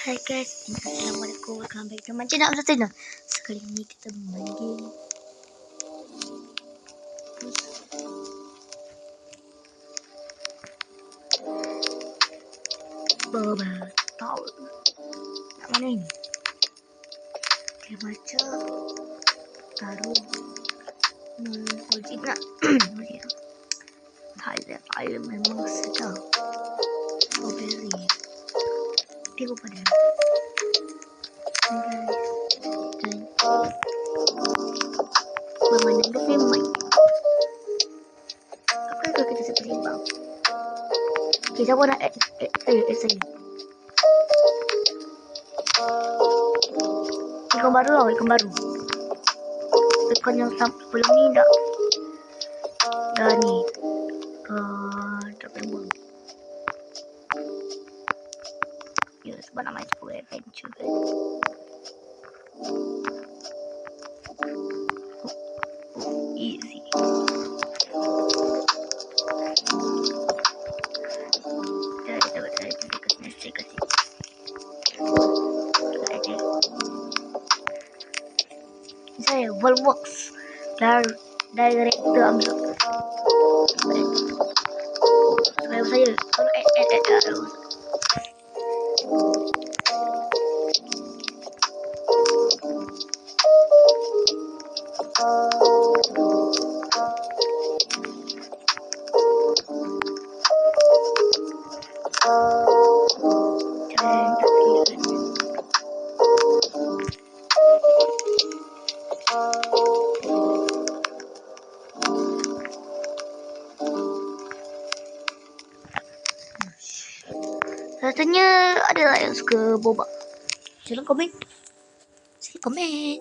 Hai guys, Assalamualaikum, welcome back to my channel. Sekali ini kita main game Boba Tower. Nak mana ini? Dia baca taruh wajib nak. Thailand memang sedap. Strawberry dia lupa dia. Bermain dengan film main. Apakah kita seimbang? Okay, siapa nak saya? Ikan baru tau, ikan baru. Ikan yang sebelum ni dah ni. Tak berbuang. Ya, sebab nak main sebuah adventure kan. Easy. Saya Volvox director ambil. Saya kalau add rasanya ada yang suka boba. Jangan komen. Saya komen.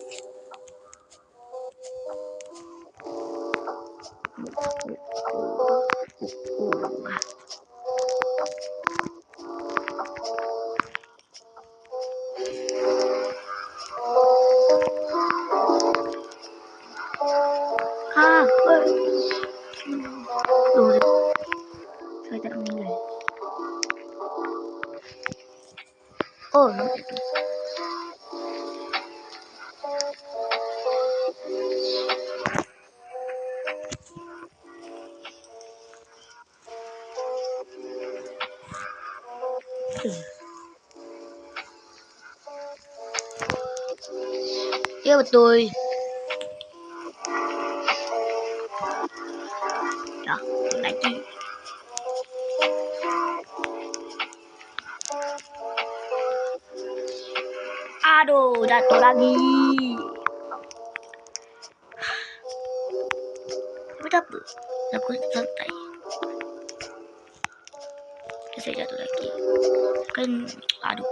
Saya tak meninggal. Oh, nampak itu. Ya betul. Ya, lagi. Aduh, jatuh lagi. Apa? Aku santai. Saya jatuh lagi. Kan, aduh.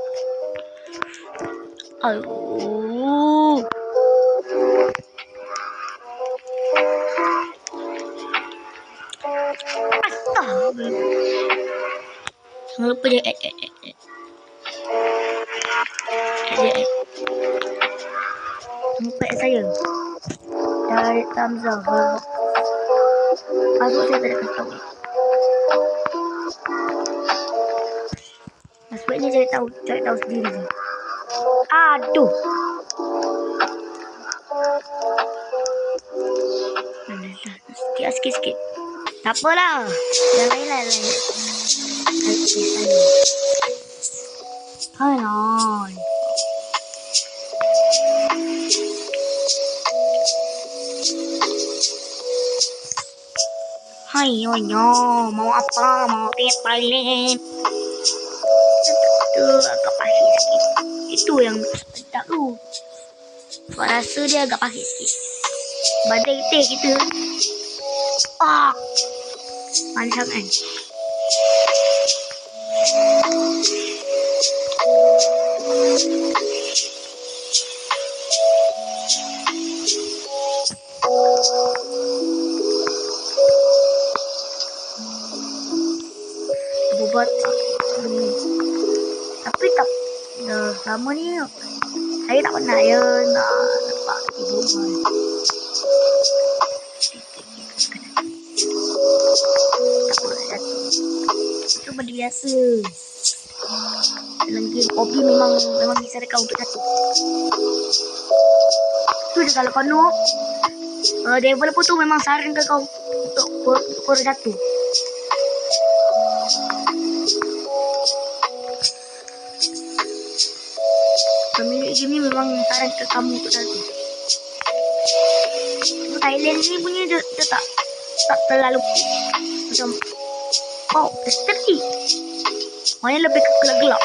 Astaga. Jangan lupa dia add. Jangan lupa add saya. Dari thumbs up. Masuk saya tak kasih tahu. Sebaiknya cari tahu sendiri. Aduh. Sikit. Tak apalah. Yang lain. Hai. Hai, mau apa? Mau lihat Thailand. Itu agak pahit sikit. Itu yang sedap tu. Sebab rasa dia agak pahit sikit. Badai teh kita. Manis sangat. Boba tapi tak dah lama ni saya tak pernah nak nampak boba. Itu benda biasa. dalam game OP memang bisa kau untuk jatuh. Tu je kalau kau noob, developer tu memang sarankan kau untuk kau jatuh. Pemilik game ni memang sarankan kamu untuk jatuh. Thailand ni punya dia tak terlalu macam estetik. Maknanya lebih ke gelap-gelap.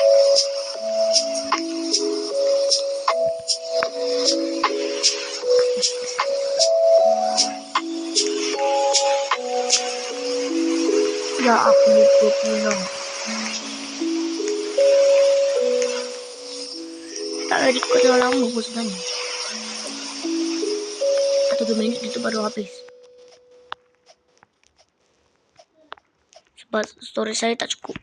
Ya aku lupa pula. Tak ada record terlalu lama pun sebenarnya. 1 minit itu baru habis. Sebab storage saya tak cukup.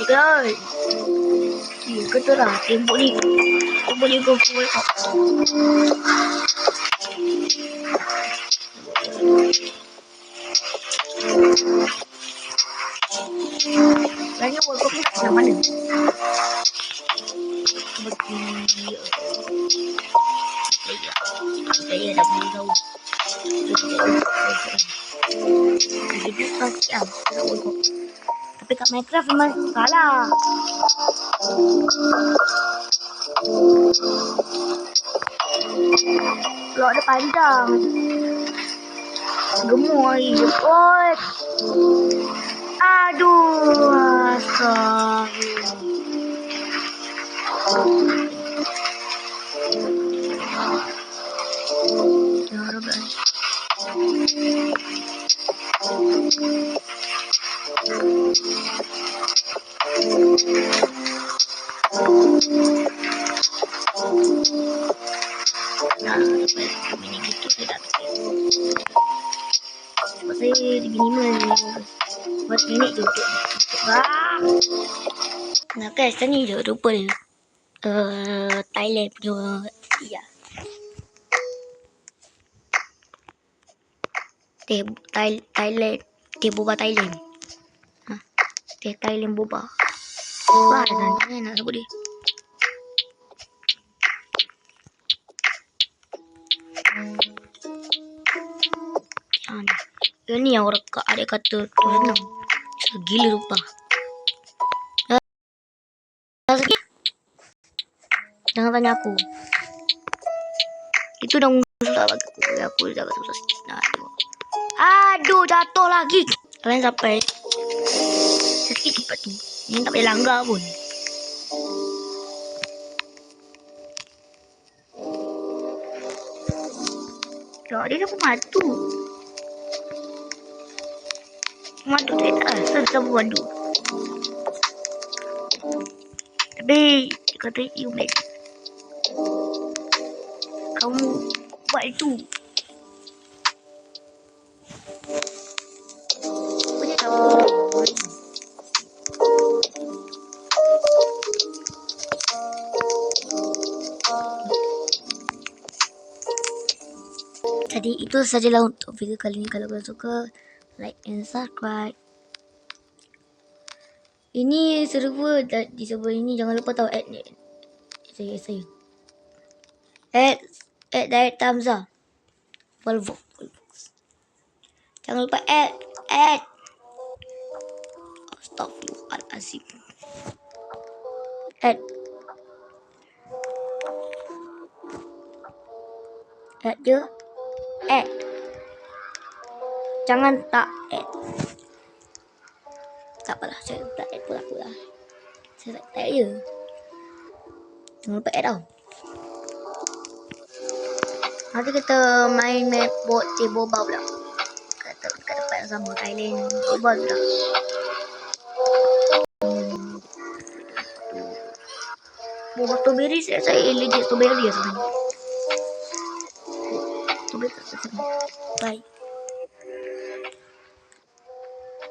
Guys, kata lah tembok ni kau full up. Sebenarnya world cup ni tak mana saya dah boleh tahu jadi pasti world cup. Tapi kat Minecraft memang kalah. Blok dia panjang. Gemuk lagi. Oi. Aduh. Sebab saya di minimal buat minit je untuk nah guys, tadi je lupa ni Thailand punya ya Thailand boba Thailand Thailand boba wah ada nak sebut dia ni yang orang adik kata tu senang. Gila lupa. Jangan tanya aku. Itu dah susah bagi aku dah susah sikit. Nah, tu. Aduh, jatuh lagi. Kalian sampai sikit cepat tu. Ini tak boleh langgar pun. Ya, dia dapat madu. Madu tu tak rasa sama madu. Tapi dia kata you make kamu buat itu. Jadi itu sajalah untuk video kali ini. Kalau kalian suka, like and subscribe. Ini server di server ini jangan lupa tahu add ni. Saya. Add direct Tamza. Volvox. Jangan lupa add. Astaghfirullahalazim. Add je. Add. Jangan tak add. Tak apalah, saya tak add pula. Saya tak add je. Jangan lupa add tau. Nanti kita main map bot boba pula. Kat tempat yang sama, Thailand boba pula. Boba strawberry saya legit strawberry ya sebenarnya. Strawberry. Bye.